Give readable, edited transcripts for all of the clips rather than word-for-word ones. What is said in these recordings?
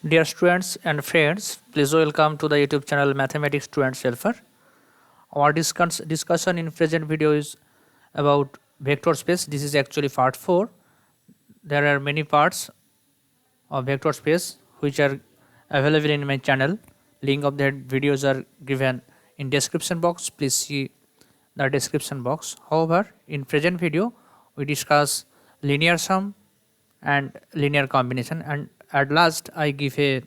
Dear students and friends, please welcome to the YouTube channel Mathematics Student Helper. Our discussion in present video is about vector space. This is actually part 4. There are many parts of vector space which are available in my channel. Link of that videos are given in description box. Please see the description box. However, in present video we discuss linear sum and linear combination, and at last I give a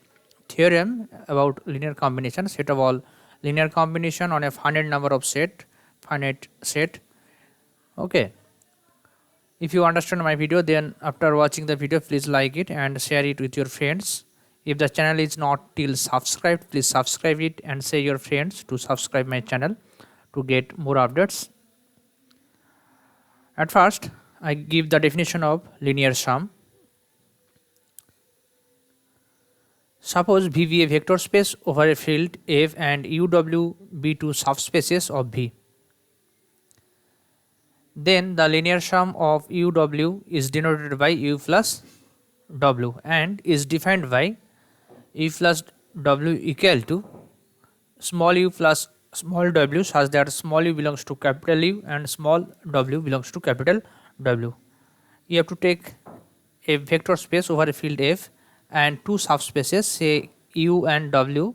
theorem about linear combination, set of all linear combination on a finite number of finite set. Okay, if you understand my video, then after watching the video please like it and share it with your friends. If the channel is not till subscribed, please subscribe it and say your friends to subscribe my channel to get more updates. At first I give the definition of linear sum. Suppose V be a vector space over a field F and UW be two subspaces of V. Then the linear sum of UW is denoted by U plus W and is defined by U plus W equal to small u plus small w such that small u belongs to capital U and small w belongs to capital W. You have to take a vector space over a field F and two subspaces, say U and W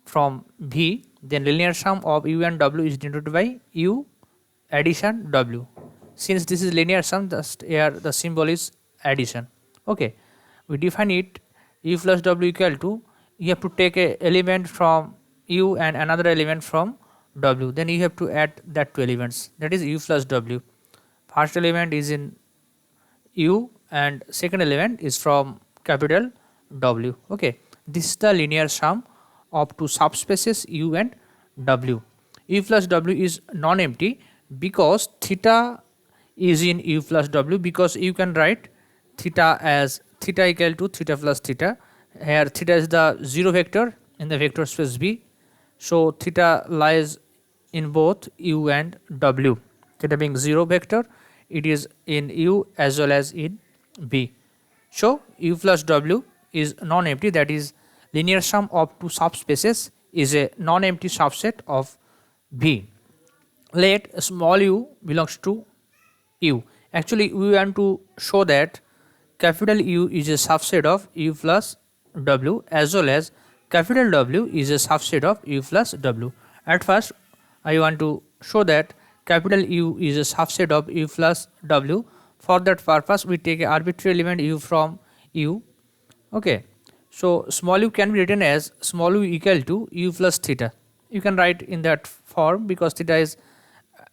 from V, then linear sum of U and W is denoted by U addition W. Since this is linear sum, just here the symbol is addition. Okay, we define it U plus W equal to, you have to take a element from U and another element from W, then you have to add that two elements, that is U plus W. First element is in U and second element is from capital W. Okay, this is the linear sum of two subspaces U and W. U plus W is non-empty because theta is in U plus W, because you can write theta as theta equal to theta plus theta. Here theta is the zero vector in the vector space V, so theta lies in both U and W. Theta being zero vector, it is in U as well as in V. So U plus W is non-empty, that is linear sum of two subspaces is a non-empty subset of V. Let small u belongs to U. Actually we want to show that capital U is a subset of U plus W as well as capital W is a subset of U plus W. At first I want to show that capital U is a subset of U plus W. For that purpose we take an arbitrary element U from U. Okay, so small u can be written as small u equal to U plus theta. You can write in that form because theta is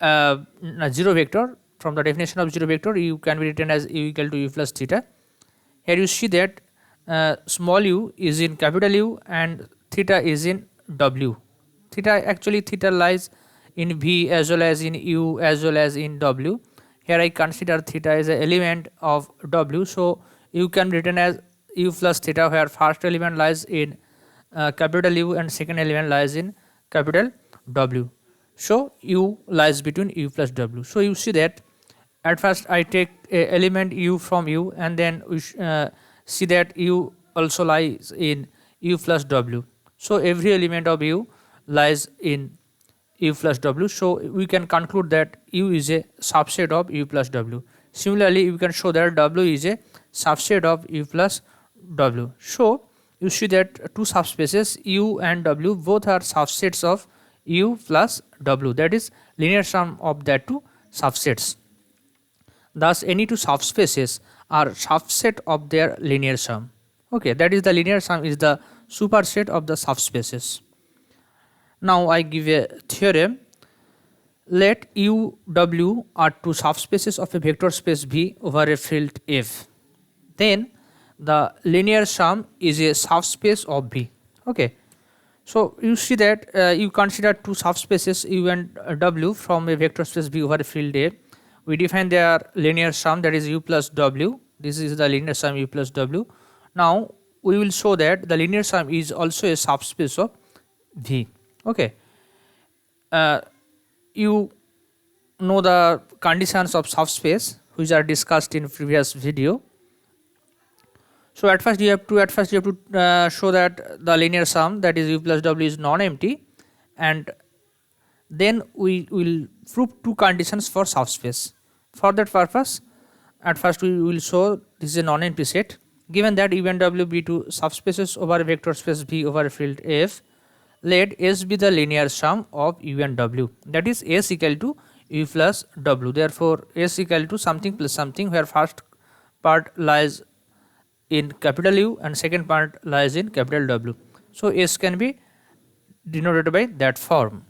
a zero vector. From the definition of zero vector, U can be written as U equal to U plus theta. Here you see that small u is in capital U and theta is in W. Theta lies in V as well as in U as well as in W. Here I consider theta as an element of W, so U can be written as U plus theta, where first element lies in capital U and second element lies in capital W. So U lies between U plus W. So you see that at first I take a element U from U and then we see that U also lies in U plus W. So every element of U lies in U plus W. So we can conclude that U is a subset of U plus W. Similarly, we can show that W is a subset of U plus W. So you see that two subspaces U and W both are subsets of U plus W, that is linear sum of that two subsets. Thus any two subspaces are subset of their linear sum. Okay, that is the linear sum is the superset of the subspaces. Now I give a theorem. Let U, W are two subspaces of a vector space V over a field F. Then the linear sum is a subspace of V. Okay, so you see that you consider two subspaces U and W from a vector space V over a field A. We define their linear sum, that is U plus W. This is the linear sum U plus W. Now we will show that the linear sum is also a subspace of V. Okay, you know the conditions of subspace which are discussed in previous video. So at first you have to show that the linear sum, that is u plus w, is non-empty, and then we will prove two conditions for subspace. For that purpose, at first we will show this is a non-empty set. Given that u and w be two subspaces over a vector space V over a field F, let S be the linear sum of u and w, that is S equal to u plus w. Therefore S equal to something plus something, where first part lies in capital U and second part lies in capital W. So S can be denoted by that form.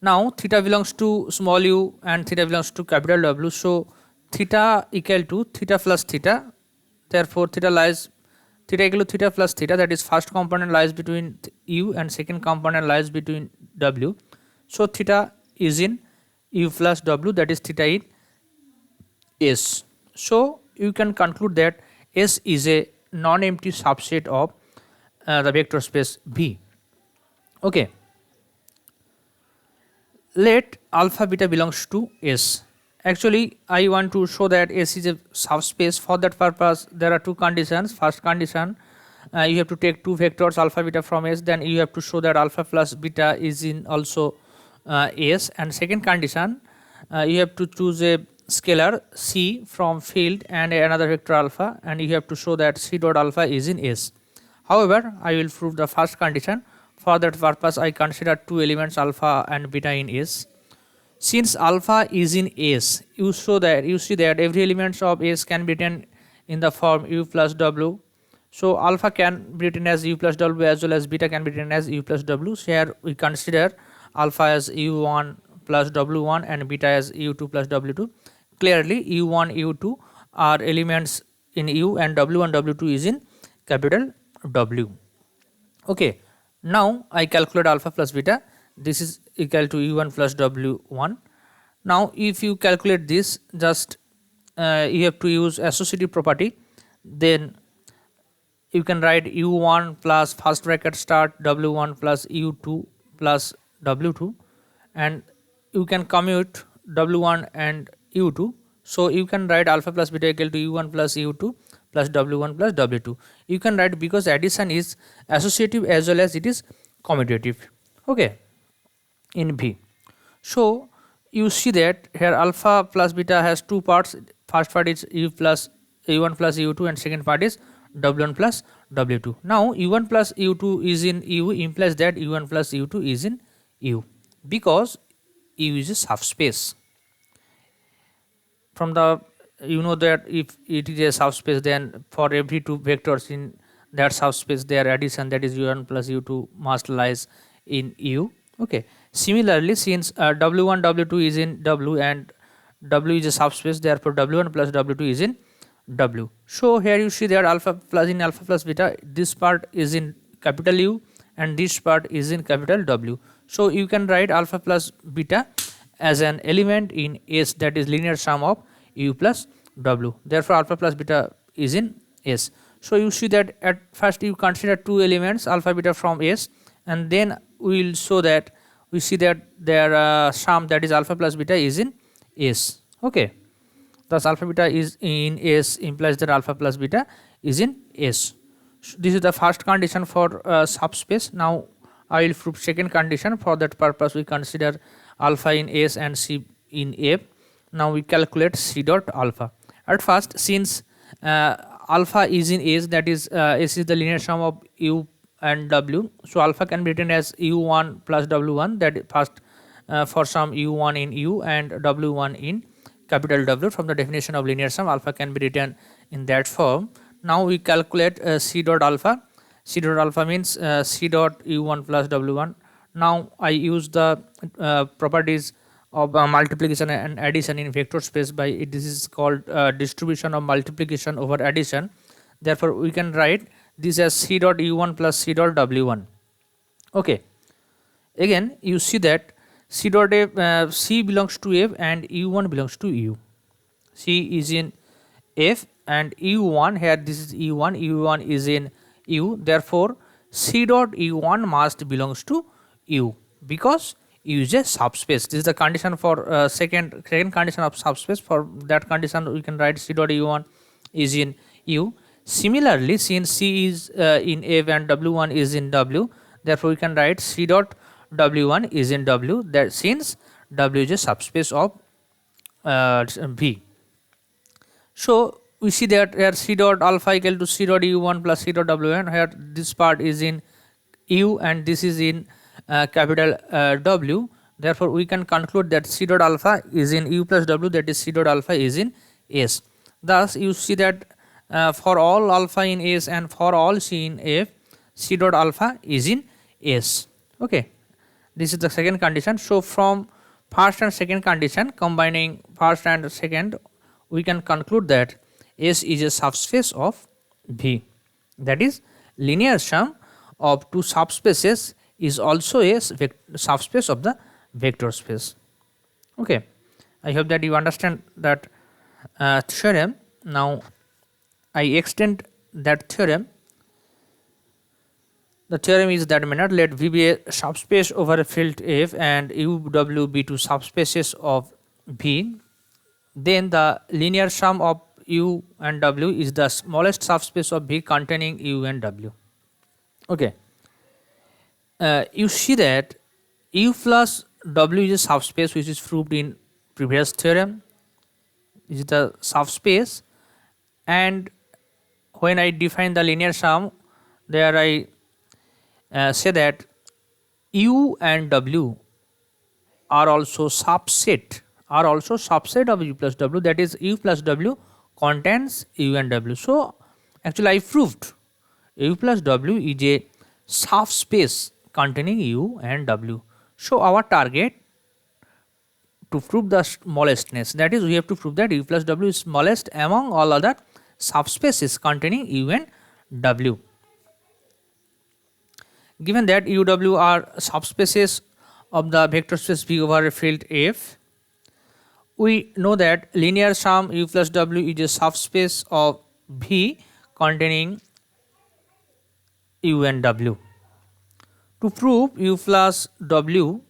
Now theta belongs to small u and theta belongs to capital W. So theta equal to theta plus theta. Therefore theta equal to theta plus theta, that is first component lies between u and second component lies between w. So theta is in u plus w, that is theta in S. So you can conclude that S is a non-empty subset of the vector space V. Okay. Let alpha beta belongs to S. Actually I want to show that S is a subspace. For that purpose there are two conditions. First condition, you have to take two vectors alpha beta from S, then you have to show that alpha plus beta is in also S. And second condition, you have to choose a scalar C from field and another vector alpha, and you have to show that C dot alpha is in S. However, I will prove the first condition. For that purpose I consider two elements alpha and beta in S. Since alpha is in S, you see that every element of S can be written in the form u plus w. So alpha can be written as u plus w as well as beta can be written as u plus w. So here we consider alpha as u1 plus w1 and beta as u2 plus w2. Clearly u1 u2 are elements in u and w2 is in capital W. Okay, now I calculate alpha plus beta. This is equal to u1 plus w1. Now if you calculate this, just you have to use associative property. Then you can write u1 plus first bracket start w1 plus u2 plus w2, and you can commute w1 and u2. So you can write alpha plus beta equal to u1 plus u2 plus w1 plus w2. You can write because addition is associative as well as it is commutative. Okay, in V. So you see that here alpha plus beta has two parts. First part is u1 plus u2 and second part is w1 plus w2. Now u1 plus u2 is in u implies that u1 plus u2 is in u, because u is a subspace. From the that if it is a subspace, then for every two vectors in that subspace their addition, that is u1 plus u2, must lies in u. Okay. Similarly, since w1 w2 is in w and w is a subspace, therefore w1 plus w2 is in w. So here you see that alpha plus beta, this part is in capital U and this part is in capital W. So you can write alpha plus beta as an element in S, that is linear sum of u plus w. Therefore alpha plus beta is in S. So you see that at first you consider two elements alpha beta from S, and then we will show that we see that their sum, that is alpha plus beta, is in S. Okay, thus alpha beta is in S implies that alpha plus beta is in S. So this is the first condition for subspace. Now I will prove second condition. For that purpose we consider alpha in S and C in F. Now we calculate C dot alpha. At first, since alpha is in S, that is S is the linear sum of u and w, so alpha can be written as u1 plus w1, that first for some u1 in u and w1 in capital W. From the definition of linear sum, alpha can be written in that form. Now we calculate C dot alpha. C dot alpha means C dot u1 plus w1. Now I use the properties of multiplication and addition in vector space by this is called distribution of multiplication over addition. Therefore we can write this as C dot u1 plus C dot w1. Okay, again you see that C dot F, C belongs to F and u1 belongs to u. C is in F and u1, here this is u1 is in u. Therefore C dot u1 must belongs to u, because u is a subspace. This is the condition for second condition of subspace. For that condition we can write C dot u1 is in u. Similarly, since C is in F and W1 is in W, therefore we can write C dot W1 is in W, that since W is a subspace of V. So we see that here C dot alpha equal to C dot U1 plus C dot W1, here this part is in U and this is in capital W. Therefore we can conclude that C dot alpha is in U plus W, that is C dot alpha is in S. Thus you see that for all alpha in S and for all C in F, C dot alpha is in S. Okay, this is the second condition. So from first and second condition, combining first and second, we can conclude that S is a subspace of V. That is, linear sum of two subspaces is also a subspace of the vector space. Okay, I hope that you understand that theorem. Now I extend that theorem. The theorem is that manner: let V be a subspace over a field F and UW be two subspaces of V. Then the linear sum of U and W is the smallest subspace of V containing U and W. Okay. You see that U plus W is a subspace which is proved in previous theorem. This is the subspace, and when I define the linear sum, there I say that U and W are also subset of U plus W, that is U plus W contains U and W. So actually I proved U plus W is a subspace containing U and W. So our target to prove the smallestness, that is we have to prove that U plus W is smallest among all other subspaces containing U and W. Given that U, W are subspaces of the vector space V over a field F, we know that linear sum U plus W is a subspace of V containing U and W. To prove U plus W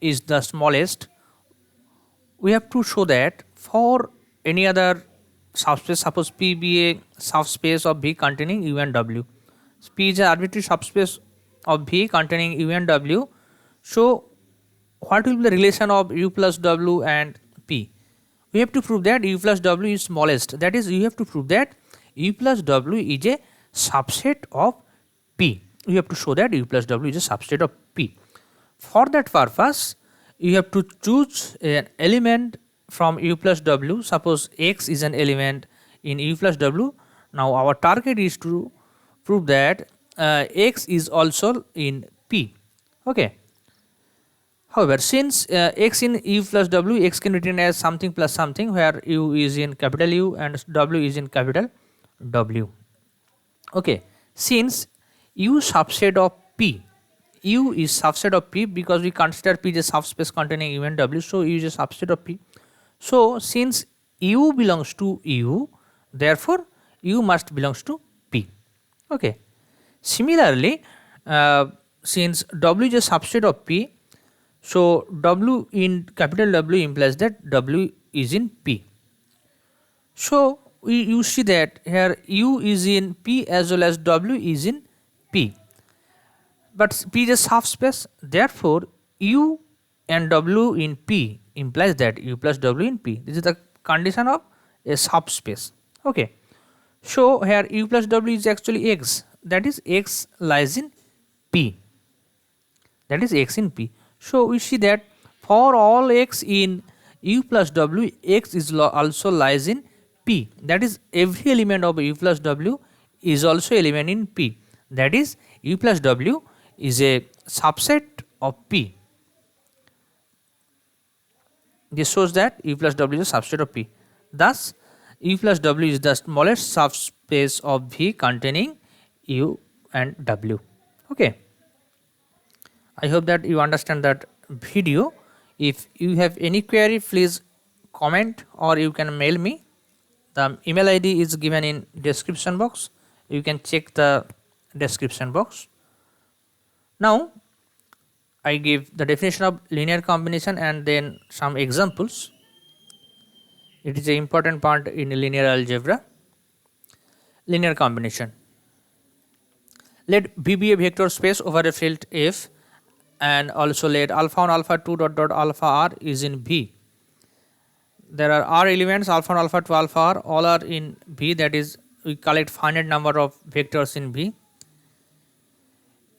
is the smallest, we have to show that for any other subspace, suppose P be a subspace of V containing U and W. P is an arbitrary subspace of V containing U and W. So what will be the relation of U plus W and P? We have to prove that U plus W is smallest. That is, you have to prove that U plus W is a subset of P. You have to show that U plus W is a subset of P. For that purpose, you have to choose an element from U plus W. Suppose X is an element in U plus W. Now our target is to prove that X is also in P. Okay. However, since X in U plus W, X can be written as something plus something, where U is in capital U and W is in capital W. Okay. Since U subset of P, U is subset of P because we consider P as a subspace containing U and W, so U is a subset of P. So since U belongs to U, therefore U must belongs to P. Okay. Similarly, since W is a subset of P, so W in capital W implies that W is in P. So you see that here U is in P as well as W is in P. But P is a subspace, therefore U and W in P implies that U plus W in P. This is the condition of a subspace. Okay. So here U plus W is actually X, that is X lies in P. That is X in P. So we see that for all X in U plus W, X is also lies in P. That is, every element of U plus W is also element in P. That is, U plus W is a subset of P. This shows that U plus W is a subset of P. Thus, U plus W is the smallest subspace of V containing U and W. Okay. I hope that you understand that video. If you have any query, please comment or you can mail me. The email ID is given in description box. You can check the description box. Now I give the definition of linear combination and then some examples. It is an important part in linear algebra. linear combination. Let V be a vector space over a field F, and also let alpha 1 alpha 2 dot dot alpha r is in V. There are r elements alpha 1 alpha 2 alpha r, all are in V, that is we collect finite number of vectors in V.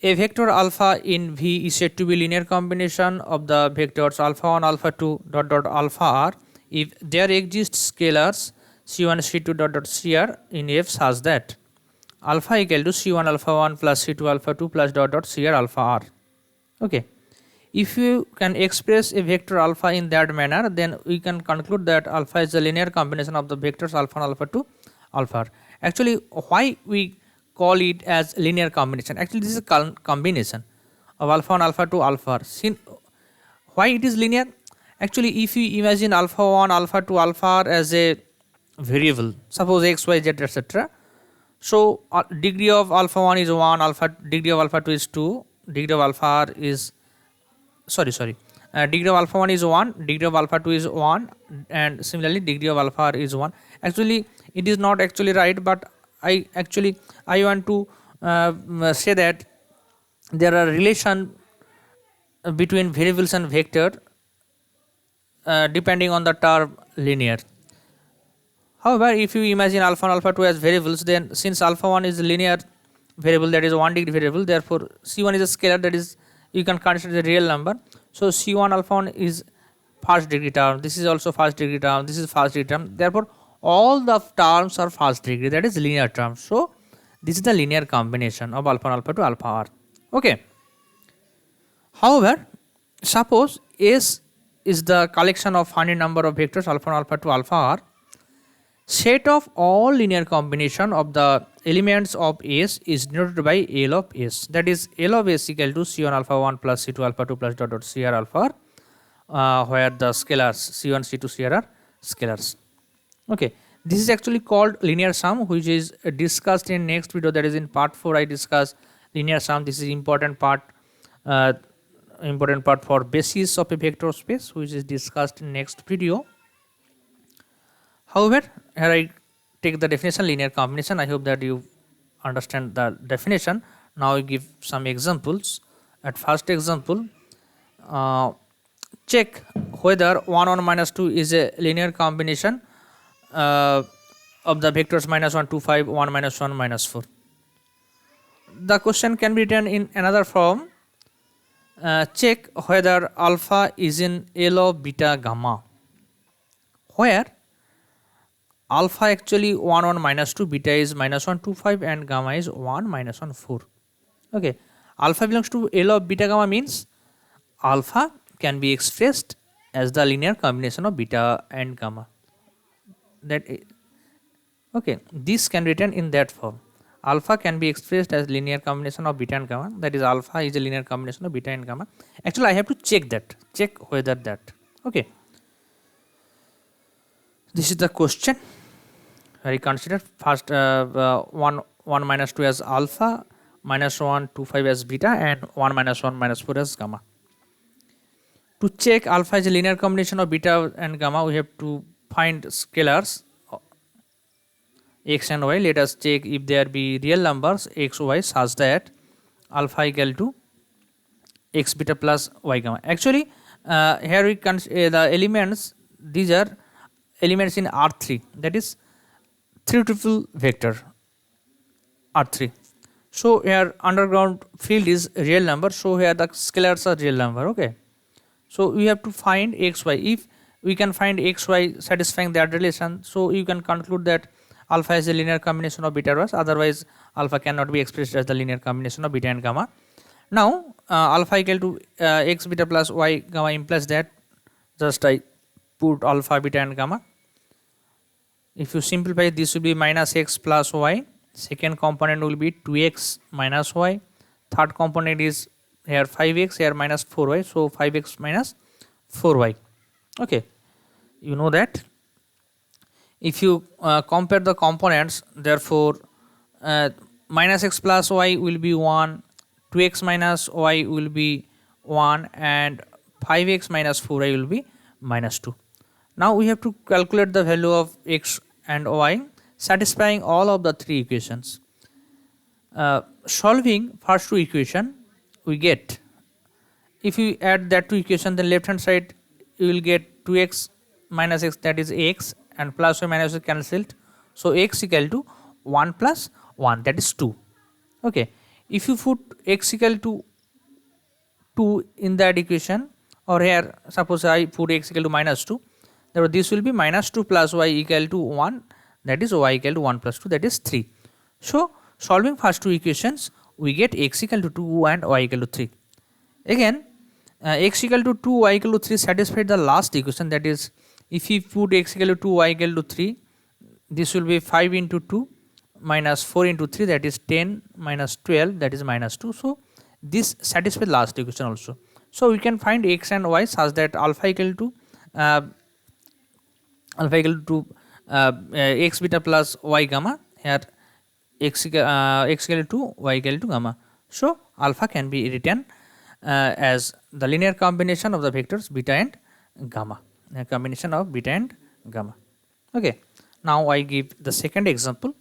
A vector alpha in V is said to be linear combination of the vectors alpha 1 alpha 2 dot dot alpha r if there exists scalars c1 c2 dot dot cr in F such that alpha equal to c1 alpha 1 plus c2 alpha 2 plus dot dot cr alpha r. Okay. If you can express a vector alpha in that manner, then we can conclude that alpha is a linear combination of the vectors alpha 1 alpha 2 alpha r. Actually, why we call it as linear combination? Actually, this is a combination of alpha 1 alpha 2 alpha r. Why it is linear? Actually, if you imagine alpha 1 alpha 2 alpha r as a variable, suppose x y z etc. So degree of alpha 1 is 1, alpha degree of alpha 2 is 2, degree of alpha r is degree of alpha 1 is 1, degree of alpha 2 is 1, and similarly degree of alpha r is 1. Actually it is not actually right, but I want to say that there are relation between variables and vector depending on the term linear. However, if you imagine alpha 1 alpha 2 as variables, then since alpha 1 is a linear variable, that is 1 degree variable, therefore c1 is a scalar, that is you can consider the real number. So c1 alpha 1 is first degree term, this is also first degree term, this is first degree term, therefore all the terms are first degree, that is linear terms. So this is the linear combination of alpha 1 alpha 2 alpha r. Okay. However, suppose S is the collection of finite number of vectors alpha 1 alpha 2 alpha r. Set of all linear combination of the elements of S is denoted by L of S, that is L of S equal to c1 alpha 1 plus c2 alpha 2 plus dot dot cr alpha r, where the scalars c1 c2 cr are scalars. Okay, this is actually called linear sum, which is discussed in next video, that is in part 4 I discuss linear sum. This is important part for basis of a vector space, which is discussed in next video. However, here I take the definition linear combination. I hope that you understand the definition. Now I give some examples. At first example, check whether 1 1 minus 2 is a linear combination of the vectors minus 1 2 5 1 minus 1 minus 4. The question can be written in another form. Check whether alpha is in L of beta gamma, where alpha actually 1 1 minus 2, beta is minus 1 2 5, and gamma is 1 minus 1 4. Okay, alpha belongs to L of beta gamma means alpha can be expressed as the linear combination of beta and gamma. Okay, this can be written in that form. Alpha can be expressed as linear combination of beta and gamma, that is alpha is a linear combination of beta and gamma. Actually I have to check whether that. Okay, this is the question. I consider first 1 minus 2 as alpha, minus 1 2 5 as beta, and 1 minus 1 minus 4 as gamma. To check alpha is a linear combination of beta and gamma, we have to find scalars x and y. Let us check if there be real numbers x y such that alpha equal to x beta plus y gamma. Actually here we can the elements, these are elements in R3, that is 3 triple vector R3. So here underground field is real number, so here the scalars are real number. Okay, so we have to find x y. If we can find x y satisfying that relation, so you can conclude that alpha is a linear combination of beta and otherwise alpha cannot be expressed as the linear combination of beta and gamma. Now alpha equal to x beta plus y gamma implies that just I put alpha beta and gamma. If you simplify, this will be minus x plus y, second component will be 2x minus y, third component is here 5x, here minus 4y, so 5x minus 4y. Okay, you know that if you compare the components, therefore minus x plus y will be 1, 2x minus y will be 1, and 5x minus 4y will be minus 2. Now we have to calculate the value of x and y. satisfying all of the three equations. Solving first two equation, we get, if you add that two equation, then left hand side you will get 2x minus x, that is x, and plus y minus y cancelled, so x equal to 1 plus 1, that is 2. Okay, if you put x equal to 2 in that equation, or here suppose I put x equal to minus 2, therefore this will be minus 2 plus y equal to 1, that is y equal to 1 plus 2, that is 3. So solving first two equations, we get x equal to 2 and y equal to 3. Again, x equal to 2, y equal to 3 satisfied the last equation, that is, if we put x equal to 2, y equal to 3, this will be 5 into 2 minus 4 into 3, that is 10 minus 12, that is minus 2. So this satisfies last equation also. So we can find x and y such that alpha equal to x beta plus y gamma, here x equal to y equal to gamma. So alpha can be written as the linear combination of the vectors beta and gamma, a combination of beta and gamma. Okay, now I give the second example.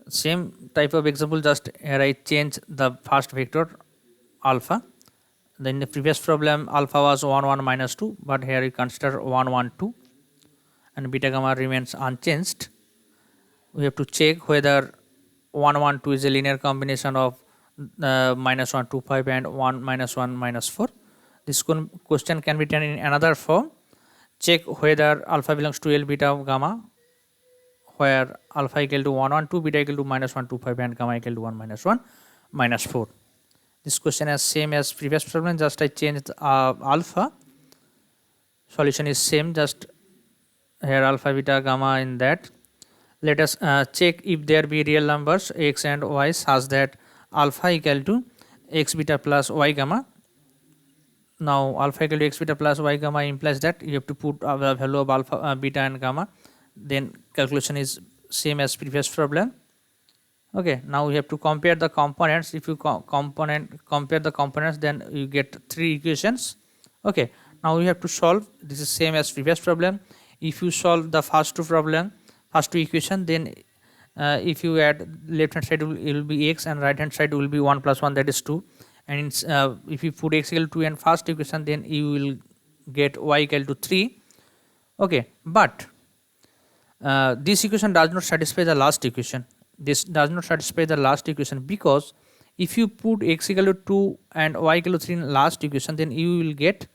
Same type of example, just here I change the first vector alpha. Then in the previous problem alpha was 1 1 minus 2, but here we consider 1 1 2 and beta gamma remains unchanged. We have to check whether 1 1 2 is a linear combination of minus 1 2 5 and 1 minus 1 minus 4. This question can be done in another form. Check whether alpha belongs to L beta gamma, where alpha equal to 1 1 2, beta equal to minus 1 2 5 and gamma equal to 1 minus 1 minus 4. This question is same as previous problem, just I changed alpha. Solution is same, just here alpha beta gamma in that. Let us check if there be real numbers x and y such that alpha equal to x beta plus y gamma. Now alpha equal to x beta plus y gamma implies that you have to put the value of alpha beta and gamma, then calculation is same as previous problem. Okay, now we have to compare the components. If you compare the components, then you get three equations. Okay, now we have to solve. This is same as previous problem. If you solve the first two equation, then if you add left hand side it will be x and right hand side will be 1 plus 1, that is 2, and if you put x equal to 2 in first equation, then you will get y equal to 3. Okay, but this equation does not satisfy the last equation. This does not satisfy the last equation, because if you put x equal to 2 and y equal to 3 in last equation, then you will get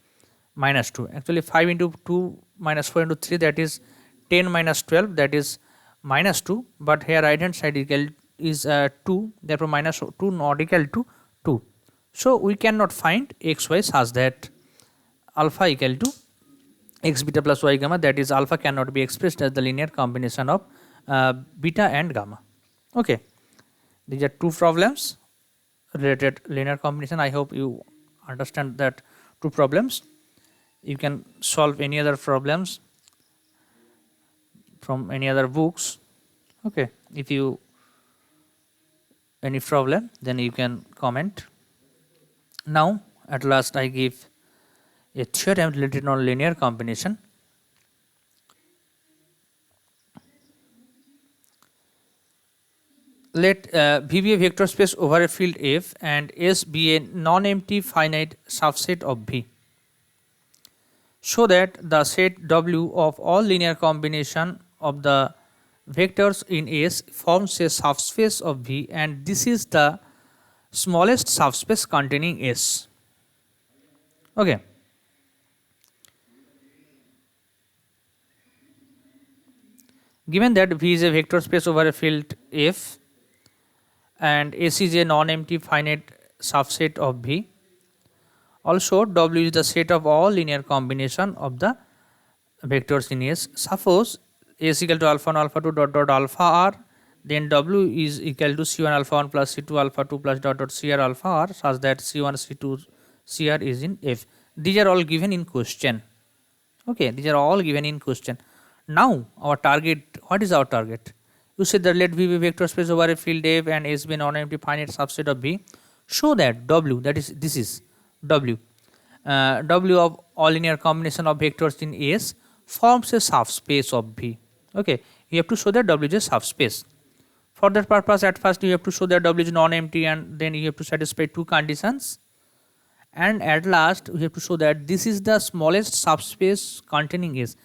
minus 2. Actually 5 into 2 minus 4 into 3, that is 10 minus 12, that is minus 2, but here right hand side equal is 2, therefore minus 2 not equal to 2. So we cannot find x y such that alpha equal to x beta plus y gamma, that is alpha cannot be expressed as the linear combination of beta and gamma. Okay, these are two problems related linear combination. I hope you understand that two problems. You can solve any other problems from any other books. Okay, if you any problem, then you can comment. Now at last I give a theorem related on linear combination. Let V be a vector space over a field F and S be a non-empty finite subset of V, so that the set W of all linear combination of the vectors in S forms a subspace of V, and this is the smallest subspace containing S. Okay. Given that V is a vector space over a field F and S is a non-empty finite subset of V, also W is the set of all linear combination of the vectors in S. Suppose S equal to alpha 1 alpha 2 dot dot alpha r, then W is equal to C1 alpha 1 plus C2 alpha 2 plus dot dot Cr alpha r, such that C1 C2 Cr is in F. These are all given in question. Okay, these are all given in question. Now our target, what is our target? You said that let V be vector space over a field F and S be a non-empty finite subset of V, so that W, that is this is W, W of all linear combination of vectors in S forms a subspace of V. Okay, you have to show that W is a subspace. For that purpose, at first you have to show that W is non-empty, and then you have to satisfy two conditions, and at last we have to show that this is the smallest subspace containing S.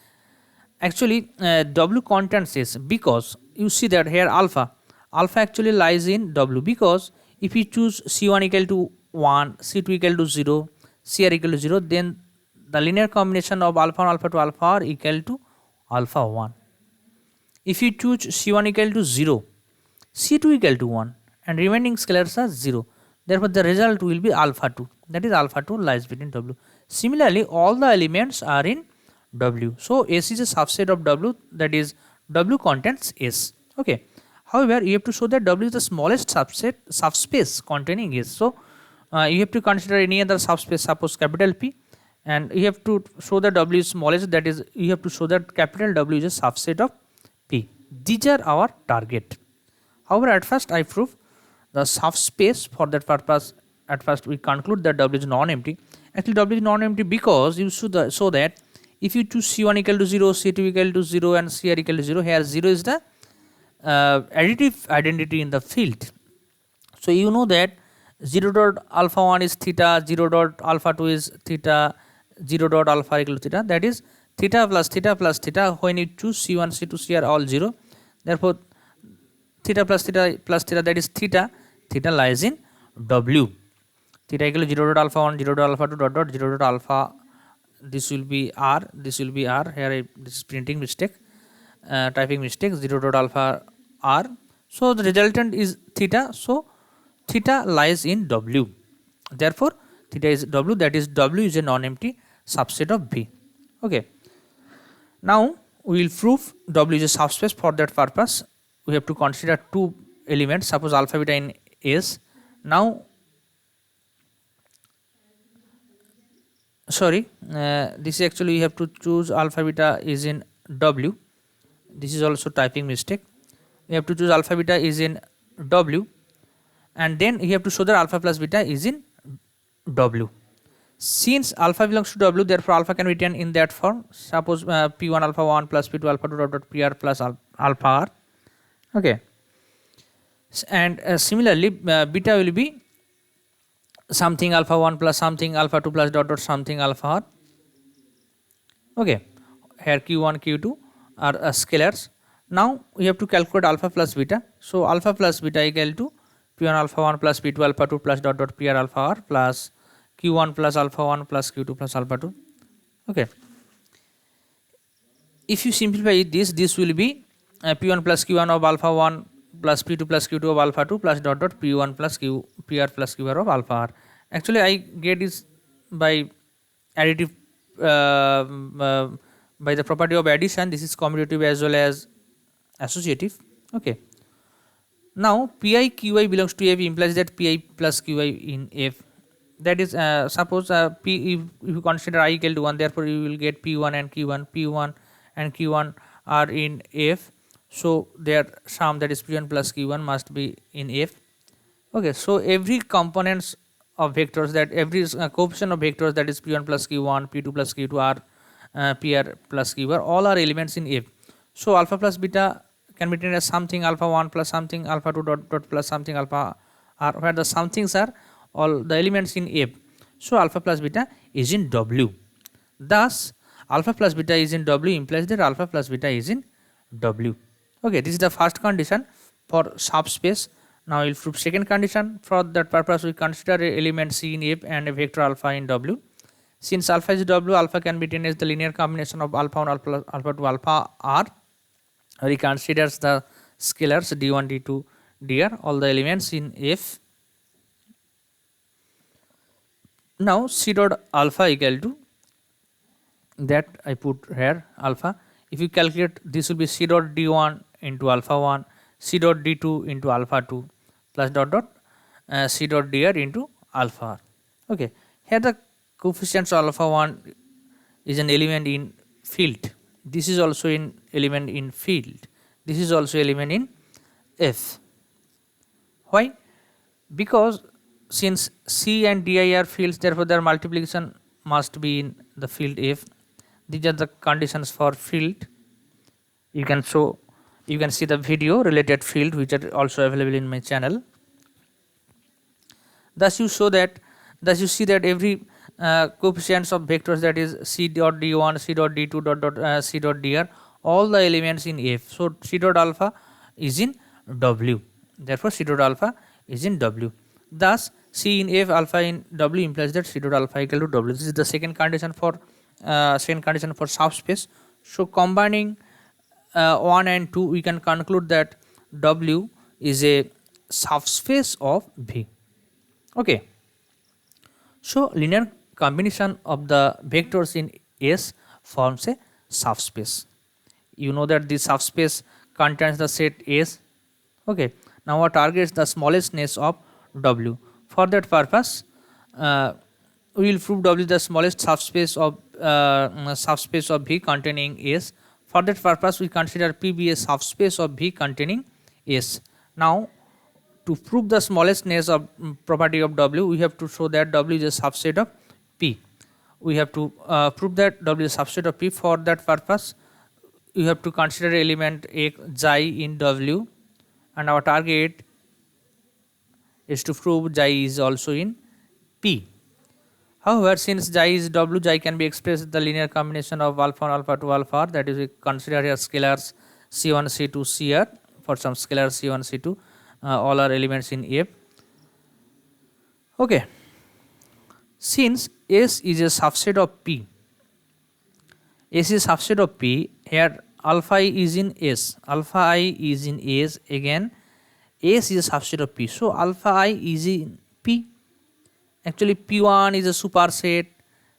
Actually, W contains S because you see that here alpha actually lies in W, because if you choose C1 equal to 1, C2 equal to 0, Cr equal to 0, then the linear combination of alpha 1, alpha 2, alpha r equal to alpha 1. If you choose C1 equal to 0, C2 equal to 1, and remaining scalars are 0, therefore the result will be alpha 2, that is alpha 2 lies between W. Similarly, all the elements are in W, so S is a subset of W, that is W contains S. Okay. However, you have to show that W is the smallest subspace containing S. So you have to consider any other subspace, suppose capital P, and you have to show that W is smallest, that is you have to show that capital W is a subset of P. These are our target. However, at first I prove the subspace. For that purpose, at first we conclude that W is non-empty. Actually, W is non-empty because you should show that if you choose C1 equal to 0, C2 equal to 0, and Cr equal to 0, here 0 is the additive identity in the field. So you know that 0 dot alpha 1 is theta, 0 dot alpha 2 is theta, 0 dot alpha equal to theta, that is theta plus theta plus theta. When you choose C1, C2, C are all 0, therefore theta plus theta, that is theta lies in W. Theta equal to 0 dot alpha 1, 0 dot alpha 2 dot dot 0 dot alpha, this will be R, this will be R, here this is printing mistake, typing mistake, 0 dot alpha R. So the resultant is theta, so theta lies in W, therefore theta is W, that is W is a non-empty subset of B. Okay. Now we will prove W is a subspace. For that purpose, we have to consider two elements, suppose alpha beta in S. Now this is actually you have to choose alpha beta is in W, this is also typing mistake. You have to choose alpha beta is in W, and then you have to show that alpha plus beta is in W. Since alpha belongs to W, therefore alpha can be written in that form. Suppose P1 alpha 1 plus P2 alpha 2 dot PR plus alpha R. Okay. And similarly, beta will be something alpha 1 plus something alpha 2 plus dot dot something alpha R. Okay. Here Q1, Q2 are scalars. Now we have to calculate alpha plus beta. So alpha plus beta equal to P1 alpha 1 plus P2 alpha 2 plus dot dot PR alpha R plus Q1 plus alpha 1 plus Q2 plus alpha 2. Okay. If you simplify this will be P1 plus Q1 of alpha 1 plus P2 plus Q2 of alpha 2 plus dot dot P1 plus PR plus QR of alpha R. Actually, I get this by additive, by the property of addition. This is commutative as well as associative. Okay. Now Pi Qi belongs to F implies that Pi plus Qi in F. That is suppose P, if you consider I equal to 1, therefore you will get P1 and Q1. P1 and Q1 are in F, so their sum, that is P1 plus Q1, must be in F. Okay, so every components of vectors, that every coefficient of vectors, that is P1 plus Q1, P2 plus Q2 are PR plus Q are, all are elements in F. So alpha plus beta can be written as something alpha 1 plus something alpha 2 dot dot plus something alpha R, where the somethings are all the elements in F. So alpha plus beta is in W. Thus alpha plus beta is in W implies that alpha plus beta is in W. Okay, this is the first condition for subspace. Now we will prove second condition. For that purpose, we consider a element C in F and a vector alpha in W. Since alpha is W, alpha can be written as the linear combination of alpha 1 alpha 2 alpha R. We considers the scalars d1 d2 dr, all the elements in F. Now C dot alpha equal to, that I put here alpha. If you calculate, this will be C dot d1 into alpha 1, C dot d2 into alpha 2 plus dot dot C dot dr into alpha R. Okay, here the coefficients of alpha 1 is an element in field. This is also in element in field. This is also element in F. Why? Because since C and Di are fields, therefore their multiplication must be in the field F. These are the conditions for field. You can show You can see the video related field which are also available in my channel. Thus you see that every coefficients of vectors, that is c dot d1, c dot d2 c dot dr, all the elements in F. So c dot alpha is in W. Therefore c dot alpha is in W. Thus c in F, alpha in W implies that c dot alpha equal to W. This is the second condition for subspace. So combining 1 and 2, we can conclude that W is a subspace of V. Okay. So linear combination of the vectors in S forms a subspace. You know that this subspace contains the set S. Okay. Now our target is the smallestness of W. For that purpose, we will prove W the smallest subspace of V containing S. For that purpose, we consider P be a subspace of V containing S. Now, to prove the smallestness of property of W, we have to show that W is a subset of P. We have to prove that W is a subset of P. For that purpose, you have to consider element xi in W, and our target is to prove xi is also in P. However, since xi is W, xi can be expressed as the linear combination of alpha 1, alpha 2, alpha r, that is, we consider here scalars C1, C2, Cr. For some scalar C1, C2, all are elements in F. Okay. Since S is a subset of P, S is a subset of P, here alpha I is in S, alpha I is in S, again S is a subset of P, so alpha I is in P. Actually P1 is a superset,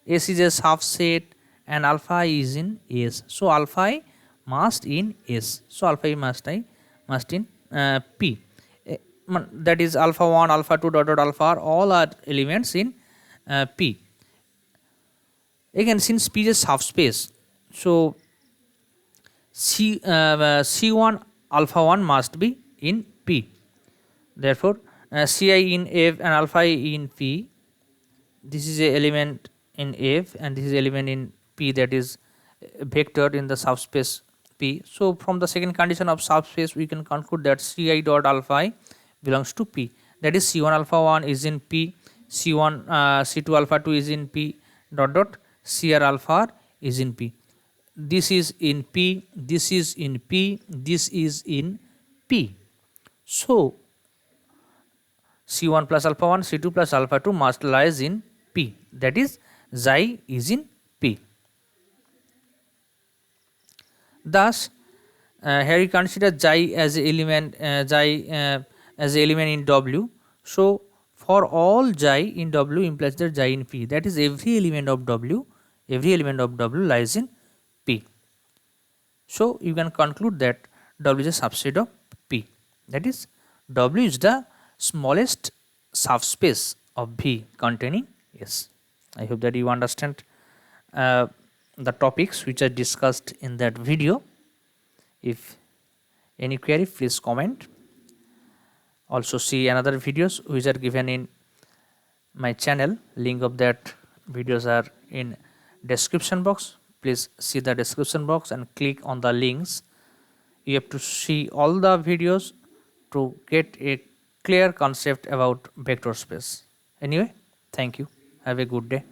S is a subset, and alpha I is in S, so alpha I must in S, so alpha I must in P. That is alpha 1, alpha 2, dot alpha r, all are elements in P. Again, since P is a subspace, so C1 alpha 1 must be in P. Therefore, Ci in F and alpha I in P, this is a element in F and this is element in P, that is vectored in the subspace P. So from the second condition of subspace, we can conclude that Ci dot alpha I belongs to P, that is C1 alpha 1 is in P, C2 alpha 2 is in P, dot Cr alpha r is in P. This is in P, this is in P, this is in P. So C1 plus alpha 1, C2 plus alpha 2 must lies in P, that is xi is in P. Thus here we consider xi as a element, as a element in W. So for all xi in W implies that xi in P, that is every element of W lies in P. So you can conclude that W is a subset of P, that is W is the smallest subspace of V containing S. I hope that you understand the topics which are discussed in that video. If any query, please comment. Also see another videos which are given in my channel. Link of that videos are in description box. Please see the description box and click on the links. You have to see all the videos to get a clear concept about vector space. Anyway, thank you. Have a good day.